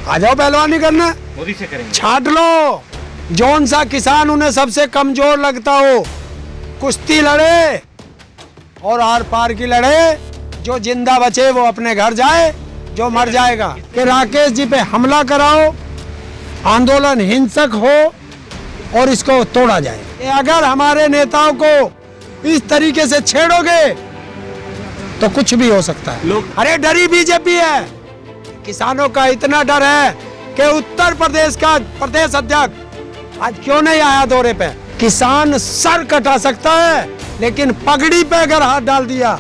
आ जाओ पहलवानी करना, मोदी से करेंगे। छाट लो। जौन सा किसान उन्हें सबसे कमजोर लगता हो, कुश्ती लड़े और आर पार की लड़े। जो जिंदा बचे वो अपने घर जाए, जो मर जाएगा। कि राकेश जी पे हमला कराओ, आंदोलन हिंसक हो और इसको तोड़ा जाए। कि अगर हमारे नेताओं को इस तरीके से छेड़ोगे तो कुछ भी हो सकता है। लोग अरे डरी बीजेपी है। किसानों का इतना डर है कि उत्तर प्रदेश का प्रदेश अध्यक्ष आज क्यों नहीं आया दौरे पे। किसान सर कटा सकता है, लेकिन पगड़ी पे अगर हाथ डाल दिया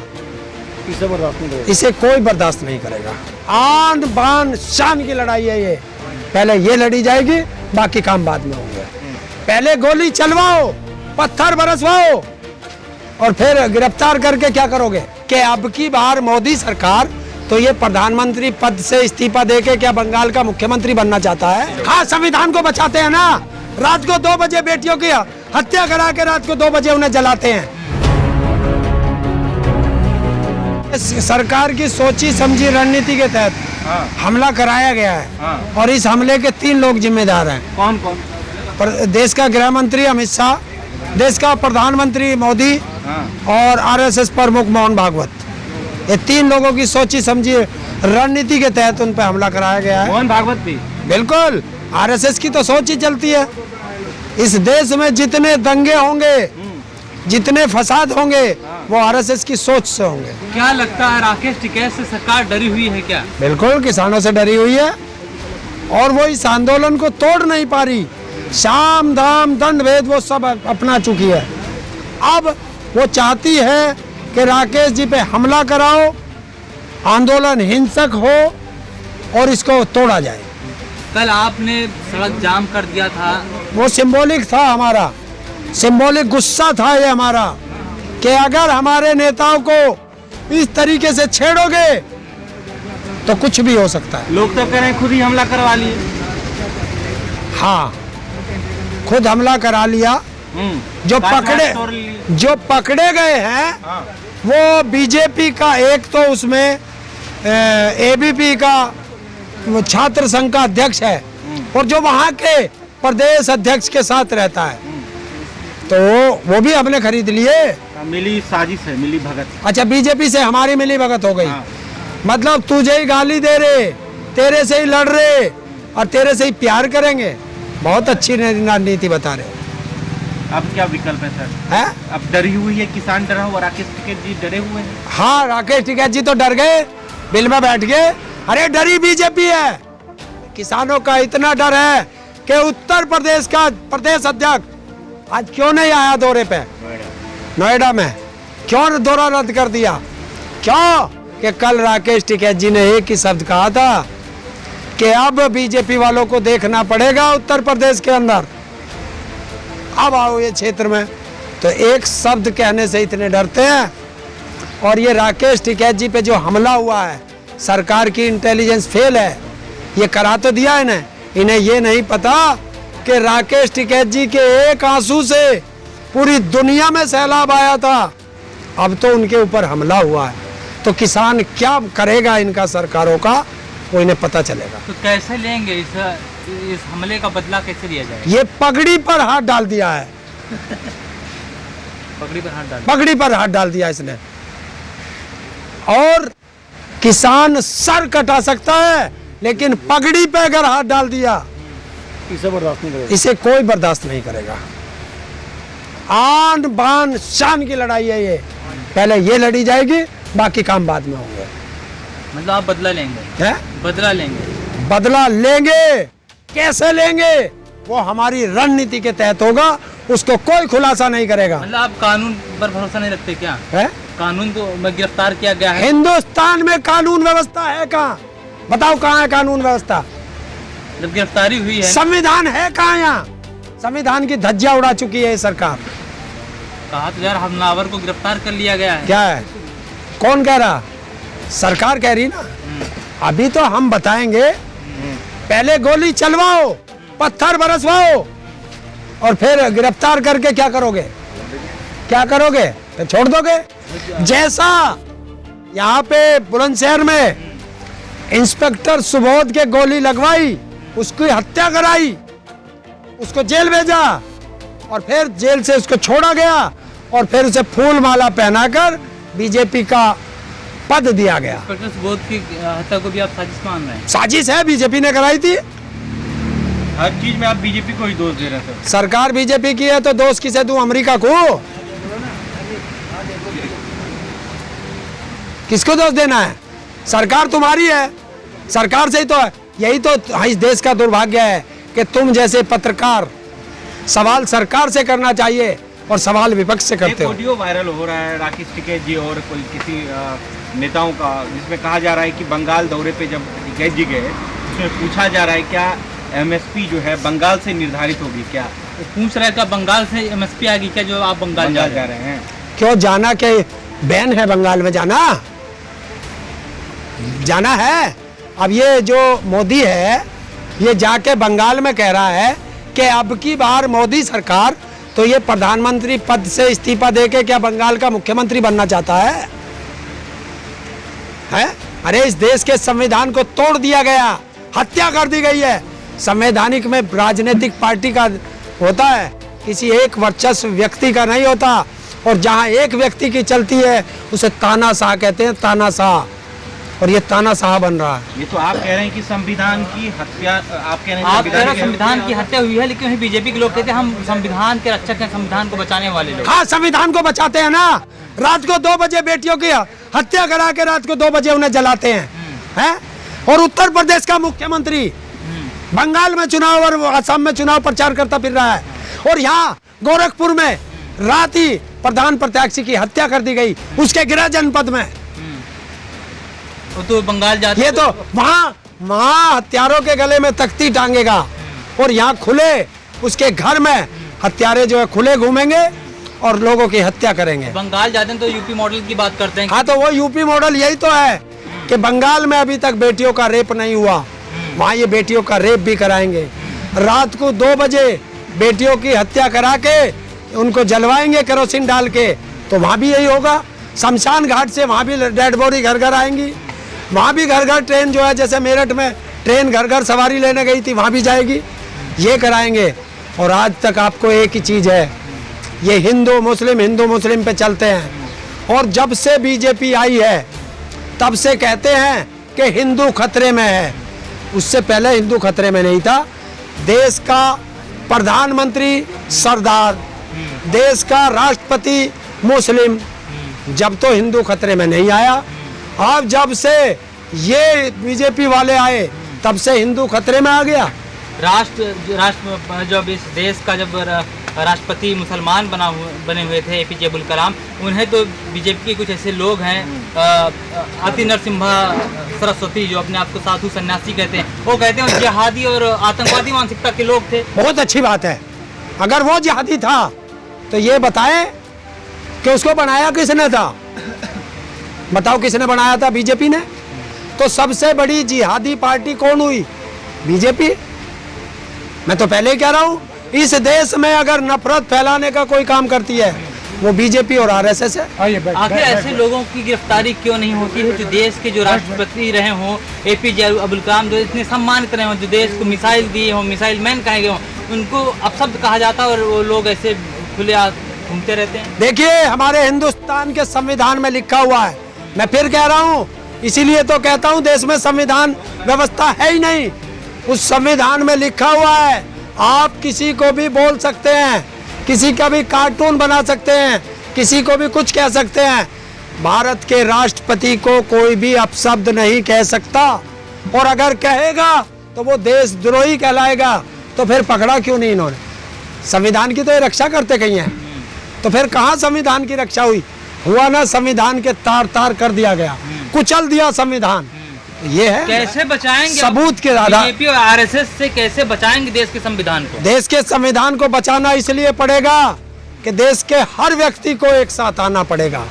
इसे कोई बर्दाश्त नहीं करेगा। आन बान शान की लड़ाई है ये। पहले ये लड़ी जाएगी, बाकी काम बाद में होंगे। पहले गोली चलवाओ, पत्थर बरसवाओ और फिर गिरफ्तार करके क्या करोगे। कि अब की बार मोदी सरकार तो ये प्रधानमंत्री पद से इस्तीफा देके क्या बंगाल का मुख्यमंत्री बनना चाहता है। हाँ, संविधान को बचाते हैं ना। रात को 2 बजे बेटियों की हत्या करा के रात को 2 बजे उन्हें जलाते हैं। सरकार की सोची समझी रणनीति के तहत हमला कराया गया है और इस हमले के 3 लोग जिम्मेदार हैं। कौन कौन? देश का गृह मंत्री अमित शाह, देश का प्रधानमंत्री मोदी और आरएसएस प्रमुख मोहन भागवत। ये 3 लोगों की सोची समझी रणनीति के तहत उन पर हमला कराया गया है। मोहन भागवत भी? बिल्कुल, आरएसएस की तो सोच ही चलती है। इस देश में जितने दंगे होंगे, जितने फसाद होंगे, वो आरएसएस की सोच से होंगे। क्या लगता है राकेश टिकैत से सरकार डरी हुई है क्या? बिल्कुल, किसानों से डरी हुई है और वो इस आंदोलन को तोड़ नहीं पा रही। साम दाम दंड भेद वो सब अपना चुकी है। अब वो चाहती है कि राकेश जी पे हमला कराओ, आंदोलन हिंसक हो और इसको तोड़ा जाए। कल आपने सड़क जाम कर दिया था, वो सिंबॉलिक था, हमारा सिंबॉलिक गुस्सा था ये हमारा। कि अगर हमारे नेताओं को इस तरीके से छेड़ोगे तो कुछ भी हो सकता है। लोग तो कह रहे हैं खुद ही हमला करवा लिए। हाँ, खुद हमला करा लिया। जो पकड़े गए हैं वो बीजेपी का, एक तो उसमें एबीपी का छात्र संघ का अध्यक्ष है और जो वहाँ के प्रदेश अध्यक्ष के साथ रहता है, तो वो भी हमने खरीद लिए। मिली साजिश है, मिली भगत। अच्छा, बीजेपी से हमारी मिली भगत हो गई। मतलब तुझे ही गाली दे रहे, तेरे से ही लड़ रहे और तेरे से ही प्यार करेंगे। बहुत अच्छी रणनीति बता रहे। अब क्या विकल्प है सर? है? अब डरी हुई है, किसान डरा हुआ, राकेश टिकैत जी डरे हुए हैं। हाँ, राकेश टिकैत जी तो डर गए, बिल में बैठ गए। अरे डरी बीजेपी है। किसानों का इतना डर है कि उत्तर प्रदेश का प्रदेश अध्यक्ष आज क्यों नहीं आया दौरे पे। नोएडा में क्यों दौरा रद्द कर दिया? क्यों? कि कल राकेश टिकैत जी ने एक ही शब्द कहा था कि अब बीजेपी वालों को देखना पड़ेगा उत्तर प्रदेश के अंदर। अब आओ ये क्षेत्र में, तो एक शब्द कहने से इतने डरते हैं। और ये राकेश टिकैत जी पे जो हमला हुआ है, सरकार की इंटेलिजेंस फेल है। ये करा तो दिया इन्हें ये नहीं पता कि राकेश टिकैत जी के एक आंसू से पूरी दुनिया में सैलाब आया था। अब तो उनके ऊपर हमला हुआ है, तो किसान क्या करेगा इनका सरकारों का, वो इन्हें पता चलेगा। तो कैसे लेंगे इस हमले का बदला, कैसे लिया जाएगा? ये पगड़ी पर हाथ डाल दिया है। पगड़ी पर हाथ डाल दिया इसने। और किसान सर कटा सकता है, लेकिन पगड़ी पे अगर हाथ डाल दिया इसे कोई बर्दाश्त नहीं करेगा। आन बान शान की लड़ाई है ये। पहले ये लड़ी जाएगी, बाकी काम बाद में होंगे। मतलब आप बदला लेंगे? है? बदला लेंगे। बदला लेंगे, कैसे लेंगे वो हमारी रणनीति के तहत होगा, उसको कोई खुलासा नहीं करेगा। मतलब आप कानून पर भरोसा नहीं रखते क्या? है? कानून तो गिरफ्तार किया गया है। हिंदुस्तान में कानून व्यवस्था है कहाँ? बताओ कहाँ है कानून व्यवस्था? जब गिरफ्तारी हुई है, संविधान है कहाँ? यहाँ संविधान की धज्जियां उड़ा चुकी है सरकार। कहा तो यार हमलावर को गिरफ्तार कर लिया गया है। क्या है? कौन कह रहा? सरकार कह रही ना। अभी तो हम बताएंगे। पहले गोली चलवाओ, पत्थर बरसवाओ और फिर गिरफ्तार करके क्या करोगे? क्या करोगे? तो छोड़ दोगे। जैसा यहाँ पे बुलंदशहर में इंस्पेक्टर सुबोध के गोली लगवाई, उसकी हत्या कराई, उसको जेल भेजा और फिर जेल से उसको छोड़ा गया और फिर उसे फूल माला पहनाकर बीजेपी का पद दिया गया। इंस्पेक्टर सुबोध की हत्या को भी आप साजिश मान रहे हैं? साजिश है, बीजेपी ने कराई थी। हर चीज में आप बीजेपी को ही दोष दे रहे हैं सर। सरकार बीजेपी की है तो दोष किसे दूं? अमेरिका को? किसको दोष देना है? सरकार तुम्हारी है, सरकार से ही तो है। यही तो इस देश का दुर्भाग्य है कि तुम जैसे पत्रकार सवाल सरकार से करना चाहिए और सवाल विपक्ष से करते हो। ऑडियो वायरल हो रहा है राकेश टिकैत जी और कोई किसी नेताओं का, जिसमें कहा जा रहा है कि बंगाल दौरे पे जब टिकैत जी गए, उसमें पूछा जा रहा है क्या एमएसपी जो है बंगाल से निर्धारित होगी क्या? तो पूछ रहा है क्या बंगाल से एमएसपी आएगी क्या जो आप बंगाल जा रहे हैं? क्यों जाना? के बैन है बंगाल में जाना? जाना है। अब ये जो मोदी है ये जाके बंगाल में कह रहा है कि अब की बार मोदी सरकार तो ये प्रधानमंत्री पद से इस्तीफा देके क्या बंगाल का मुख्यमंत्री बनना चाहता है? अरे इस देश के संविधान को तोड़ दिया गया, हत्या कर दी गई है। संवैधानिक में राजनीतिक पार्टी का होता है, किसी एक वर्चस्व व्यक्ति का नहीं होता। और जहां एक व्यक्ति की चलती है उसे तानाशाह कहते हैं, तानाशाह। और ये तानाशाह बन रहा है। ये तो आप कह रहे हैं कि संविधान की हत्या, आप कह रहे हैं संविधान की हत्या हुई है, लेकिन बीजेपी के लोग कहते हैं हम संविधान के रक्षक हैं, संविधान को बचाने वाले लोग। हाँ, संविधान को बचाते हैं ना। रात को 2 बजे बेटियों की हत्या करा के रात को 2 बजे उन्हें जलाते हैं। और उत्तर प्रदेश का मुख्यमंत्री बंगाल में चुनाव और असम में चुनाव प्रचार करता फिर रहा है। और यहाँ गोरखपुर में रात ही प्रधान प्रत्याशी की हत्या कर दी गई, उसके गृह जनपद में। तो बंगाल जाते ये तो वहाँ हत्यारों के गले में तख्ती टांगेगा और यहाँ खुले उसके घर में हत्यारे जो है खुले घूमेंगे और लोगों की हत्या करेंगे। बंगाल जाते हैं तो यूपी मॉडल की बात करते हैं। हाँ, तो वो यूपी मॉडल यही तो है कि बंगाल में अभी तक बेटियों का रेप नहीं हुआ, वहाँ ये बेटियों का रेप भी कराएंगे। रात को 2 बजे बेटियों की हत्या करा के उनको जलवाएंगे केरोसिन डाल के, तो वहाँ भी यही होगा। शमशान घाट से वहाँ भी डेड बॉडी घर घर आएंगी, वहाँ भी घर घर ट्रेन जो है, जैसे मेरठ में ट्रेन घर घर सवारी लेने गई थी, वहाँ भी जाएगी। ये कराएंगे। और आज तक आपको एक ही चीज़ है, ये हिंदू मुस्लिम पे चलते हैं। और जब से बीजेपी आई है तब से कहते हैं कि हिंदू खतरे में है। उससे पहले हिंदू खतरे में नहीं था। देश का प्रधानमंत्री सरदार, देश का राष्ट्रपति मुस्लिम, जब तो हिंदू खतरे में नहीं आया। अब जब से ये बीजेपी वाले आए तब से हिंदू खतरे में आ गया। राष्ट्र जब इस देश का जब राष्ट्रपति मुसलमान बने हुए थे एपीजे अब्दुल कलाम, उन्हें तो बीजेपी के कुछ ऐसे लोग हैं, अति नरसिम्हा सरस्वती, जो अपने आप को साधु सन्यासी कहते हैं, वो कहते हैं जिहादी और आतंकवादी मानसिकता के लोग थे। बहुत अच्छी बात है। अगर वो जिहादी था तो ये बताएं कि उसको बनाया किसने था? बताओ किसने बनाया था? बीजेपी ने। तो सबसे बड़ी जिहादी पार्टी कौन हुई? बीजेपी। मैं तो पहले ही कह रहा हूँ, इस देश में अगर नफरत फैलाने का कोई काम करती है वो बीजेपी और आरएसएस है। आखिर ऐसे लोगों की गिरफ्तारी क्यों नहीं होती है जो देश के जो राष्ट्रपति रहे हों, एपीजे अब्दुल कलाम जो इतने सम्मानित रहे हों, जो देश को मिसाइल दिए हों, मिसाइल मैन कहे गए हों, उनको अपशब्द कहा जाता है और वो लोग ऐसे खुले घूमते रहते हैं। देखिए, हमारे हिंदुस्तान के संविधान में लिखा हुआ है, मैं फिर कह रहा हूँ, इसीलिए तो कहता हूँ देश में संविधान व्यवस्था है ही नहीं। उस संविधान में लिखा हुआ है आप किसी को भी बोल सकते हैं, किसी का भी कार्टून बना सकते हैं, किसी को भी कुछ कह सकते हैं। भारत के राष्ट्रपति को कोई भी अपशब्द नहीं कह सकता, और अगर कहेगा तो वो देशद्रोही कहलाएगा। तो फिर पकड़ा क्यों नहीं इन्होंने? संविधान की तो ये रक्षा करते कहीं हैं, तो फिर कहाँ संविधान की रक्षा हुआ ना? संविधान के तार तार कर दिया गया, कुचल दिया संविधान। ये है कैसे बचाएंगे सबूत के आधार। बीजेपी और आरएसएस से कैसे बचाएंगे देश के संविधान को? देश के संविधान को बचाना इसलिए पड़ेगा कि देश के हर व्यक्ति को एक साथ आना पड़ेगा,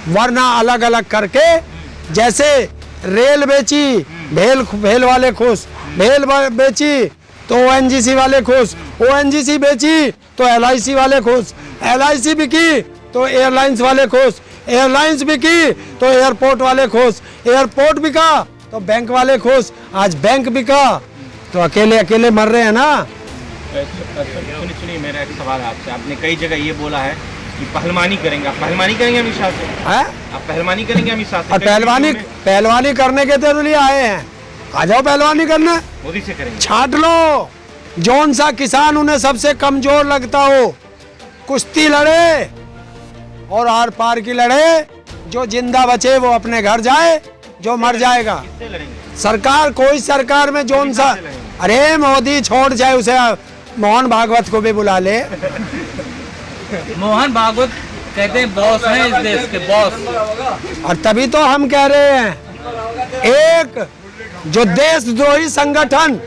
वरना अलग अलग करके, जैसे रेल बेची भेल वाले खुश, भेल बेची तो ओएनजीसी वाले खुश, ओएनजीसी बेची तो एलआईसी वाले खुश, एलआईसी बिकी तो एयरलाइंस वाले खुश, एयरलाइंस बिकी तो एयरपोर्ट वाले खुश, एयरपोर्ट बिका तो बैंक वाले खुश। आज बैंक बिका तो अकेले अकेले मर रहे हैं ना। सुनिए मेरा एक सवाल है आपसे। आपने कई जगह ये बोला है कि पहलवानी करेंगे। आप पहलवानी करेंगे अमित शाह से? है? आप पहलवानी करेंगे अमित शाह से? और पहलवानी करने के तो लिए आए हैं, आ जाओ पहलवानी करने। मोदी से करेंगे? छाट लो, जौन सा किसान उन्हें सबसे कमजोर लगता हो, कुश्ती लड़े और आर पार की लड़े। जो जिंदा बचे वो अपने घर जाए, जो मर जाएगा। किससे लड़ेंगे? सरकार, कोई सरकार में जौन सा, अरे मोदी छोड़ जाए, उसे मोहन भागवत को भी बुला ले। मोहन भागवत कहते हैं बॉस हैं इस देश के, बॉस। और तभी तो हम कह रहे हैं, एक जो देशद्रोही संगठन,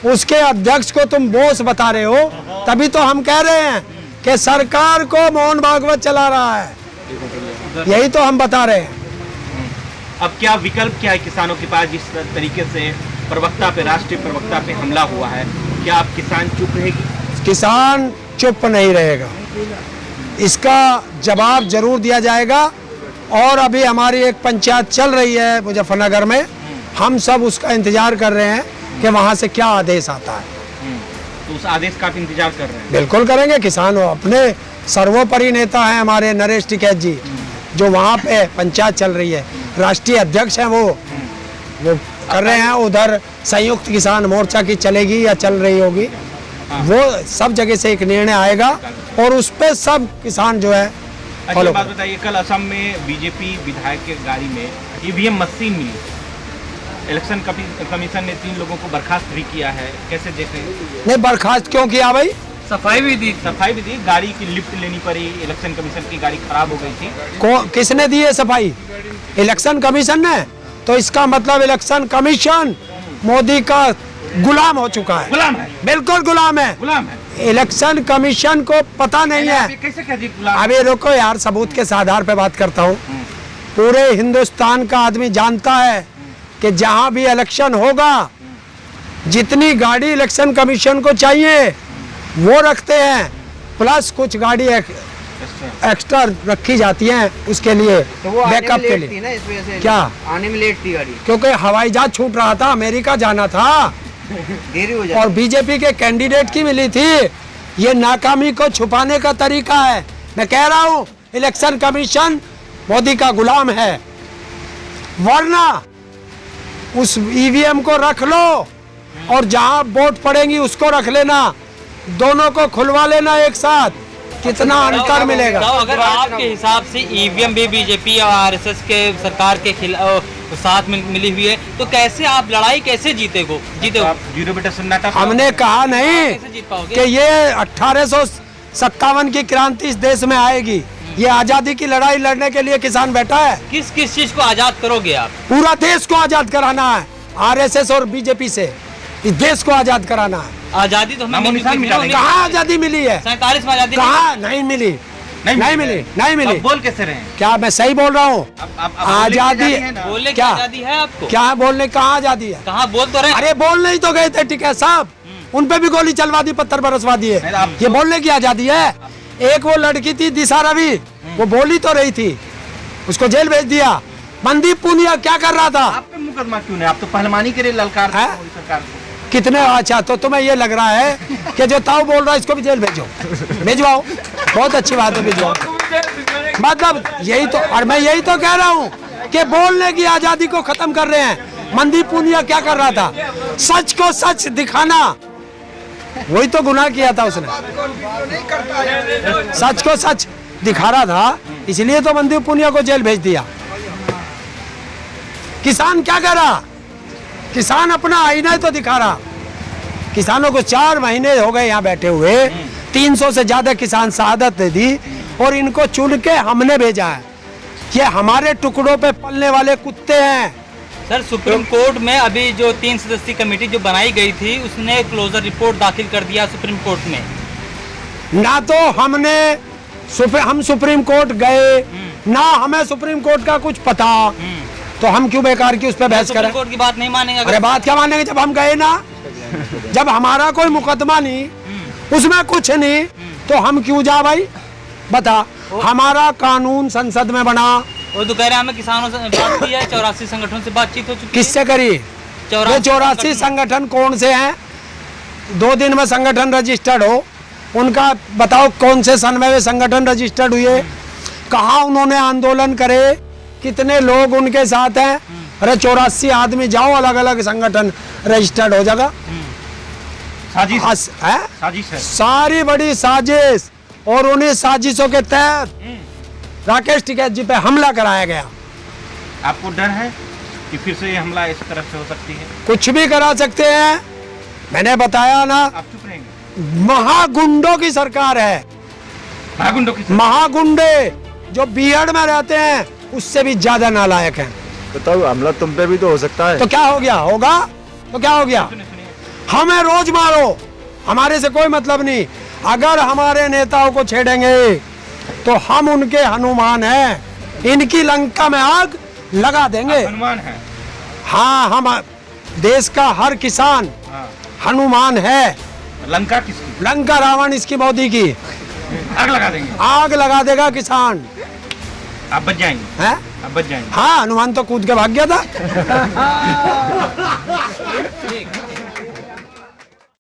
उसके अध्यक्ष को तुम बॉस बता रहे हो, तभी तो हम कह रहे हैं कि सरकार को मोहन भागवत चला रहा है। यही तो हम बता रहे हैं। अब क्या विकल्प क्या है किसानों के पास? जिस तरीके से प्रवक्ता पे, राष्ट्रीय प्रवक्ता पे हमला हुआ है, क्या आप किसान चुप रहेगी? किसान चुप नहीं रहेगा, इसका जवाब जरूर दिया जाएगा। और अभी हमारी एक पंचायत चल रही है मुजफ्फरनगर में, हम सब उसका इंतजार कर रहे हैं कि वहाँ से क्या आदेश आता है। तो उस आदेश का आप इंतजार कर रहे हैं? बिल्कुल करेंगे। किसान अपने सर्वोपरि नेता हैं हमारे नरेश टिकैत जी, जो वहाँ पे पंचायत चल रही है, राष्ट्रीय अध्यक्ष हैं वो कर रहे हैं। उधर संयुक्त किसान मोर्चा की चलेगी या चल रही होगी, वो सब जगह से एक निर्णय आएगा और उस पे सब किसान जो है अच्छा, फॉलो बात बताइए, कल असम में बीजेपी विधायक के गाड़ी में ईवीएम मशीन मिली। इलेक्शन कमीशन ने 3 लोगों को बर्खास्त भी किया है, कैसे देख रहे हैं? नहीं, बर्खास्त क्यों किया भाई? सफाई भी दी, गाड़ी की लिफ्ट लेनी पड़ी, इलेक्शन कमीशन की गाड़ी खराब हो गई थी। किसने दी है सफाई? इलेक्शन कमीशन ने। तो इसका मतलब इलेक्शन कमीशन मोदी का गुलाम हो चुका है। गुलाम है? बिल्कुल गुलाम है। गुलाम है? इलेक्शन कमीशन को पता नहीं है। कैसे कह दी गुलाम? अभी रुको यार, सबूत के आधार पे बात करता हूँ। पूरे हिंदुस्तान का आदमी जानता है कि जहाँ भी इलेक्शन होगा, जितनी गाड़ी इलेक्शन कमीशन को चाहिए वो रखते हैं, प्लस कुछ गाड़ी एक्स्ट्रा रखी जाती हैं उसके लिए, तो वो बैकअप के लिए। ना इस वजह से क्या आने में लेट थी गाड़ी, क्योंकि हवाई जहाज छूट रहा था, अमेरिका जाना था देरी हो और जाती। बीजेपी के कैंडिडेट की मिली थी। ये नाकामी को छुपाने का तरीका है। मैं कह रहा हूँ इलेक्शन कमीशन मोदी का गुलाम है, वरना उस ईवीएम को रख लो और जहां वोट पड़ेंगी उसको रख लेना, दोनों को खुलवा लेना एक साथ, कितना अंतर मिलेगा। तो अगर आपके हिसाब से ईवीएम भी बीजेपी और आरएसएस के सरकार के साथ मिली हुई है, तो कैसे आप लड़ाई कैसे जीते आप जीरो बेटा सन्नाटा? हमने कहा नहीं कैसे जीत पाओगे? कि ये 1857 की क्रांति इस देश में आएगी। ये आजादी की लड़ाई लड़ने के लिए किसान बैठा है। किस किस चीज को आजाद करोगे आप? पूरा देश को आजाद कराना है, आरएसएस और बीजेपी से इस देश को आजाद कराना है। आजादी तो हमें नामो निशान मिटा देंगे। कहाँ आजादी मिली है? 47 में आजादी कहाँ नहीं मिली? नहीं मिली। बोल कैसे रहे हैं? क्या मैं सही बोल रहा हूँ? आजादी बोलने की क्या? आजादी है आपको? क्या बोलने, कहाँ आजादी है? कहाँ बोल तो रहे? अरे बोल नहीं तो गए थे टिकैत साहब, उन पे भी गोली चलवा दी, पत्थर बरसवा दिए। ये बोलने की आजादी है? एक वो लड़की थी दिशा रवि, वो बोली तो रही थी, उसको जेल भेज दिया। मनदीप पुनिया क्या कर रहा था? आप पे मुकदमा क्यों नहीं? आप तो पहलवानी के लिए ललकार हैं? मोदी सरकार को। कितने? अच्छा, तो तुम्हें ये लग रहा है कि जो ताऊ बोल रहा है इसको भी जेल भेजो, भिजवाओ, बहुत अच्छी बात है, भिजवाओ। मतलब यही तो, और मैं यही तो कह रहा हूँ कि बोलने की आजादी को खत्म कर रहे हैं। मनदीप पुनिया क्या कर रहा था? सच को सच दिखाना, वही तो गुनाह किया था उसने, सच को सच दिखा रहा था, इसलिए तो मनदीप पुनिया को जेल भेज दिया। किसान क्या कर रहा? किसान अपना आईना तो दिखा रहा। किसानों को 4 महीने हो गए यहाँ बैठे हुए, 300 से ज्यादा किसान शहादत दे दी और इनको चुन के हमने भेजा है। ये हमारे टुकड़ों पे पलने वाले कुत्ते हैं। सर, सुप्रीम कोर्ट में अभी जो 3 सदस्यीय कमेटी जो बनाई गई थी, उसने क्लोजर रिपोर्ट दाखिल कर दिया सुप्रीम कोर्ट में। ना तो हम सुप्रीम कोर्ट गए, ना हमें सुप्रीम कोर्ट का कुछ पता, तो हम क्यों बेकार की उस पर बहस करें? सुप्रीम कोर्ट की बात नहीं मानेंगे? अरे बात क्या मानेंगे जब हम गए ना, जब हमारा कोई मुकदमा नहीं, उसमें कुछ नहीं, तो हम क्यों जा भाई? बता, हमारा कानून संसद में बना, वो तो कह रहे हैं हमें किसानों से बात की है, 84 संगठनों से बातचीत हो चुकी है। किससे करी? ये 84 संगठन कौन से हैं? 2 दिन में संगठन रजिस्टर्ड हो, उनका बताओ कौन से सन में वे संगठन रजिस्टर्ड हुए, कहाँ उन्होंने आंदोलन करे, कितने लोग उनके साथ हैं? अरे 84 आदमी जाओ, अलग अलग संगठन रजिस्टर्ड हो जाएगा। साजिश है? साजिश है। सारी बड़ी साजिश, और उन्हीं साजिशों के तहत राकेश टिकैत जी पे हमला कराया गया। आपको डर है कि फिर से ये हमला इस तरफ से हो सकती है? कुछ भी करा सकते हैं, मैंने बताया ना, आप चुप रहेंगे? महागुंडों की सरकार है। महागुंडों की महागुंडे जो बीहड़ में रहते हैं उससे भी ज्यादा नालायक हैं। बताओ, हमला तुम पे भी तो हो सकता है। तो क्या हो गया? होगा तो क्या हो गया? सुनिए सुनिए, हमें रोज मारो, हमारे से कोई मतलब नहीं। अगर हमारे नेताओं को छेड़ेंगे तो हम उनके हनुमान हैं, इनकी लंका में आग लगा देंगे। हनुमान है। हाँ, हम देश का हर किसान हाँ, हनुमान है। लंका किसकी? लंका रावण इसकी मोदी की, आग लगा देंगे। आग लगा देगा किसान। आप बच जाएंगे? है? आप बच जाएंगे? हाँ, हनुमान तो कूद के भाग गया था।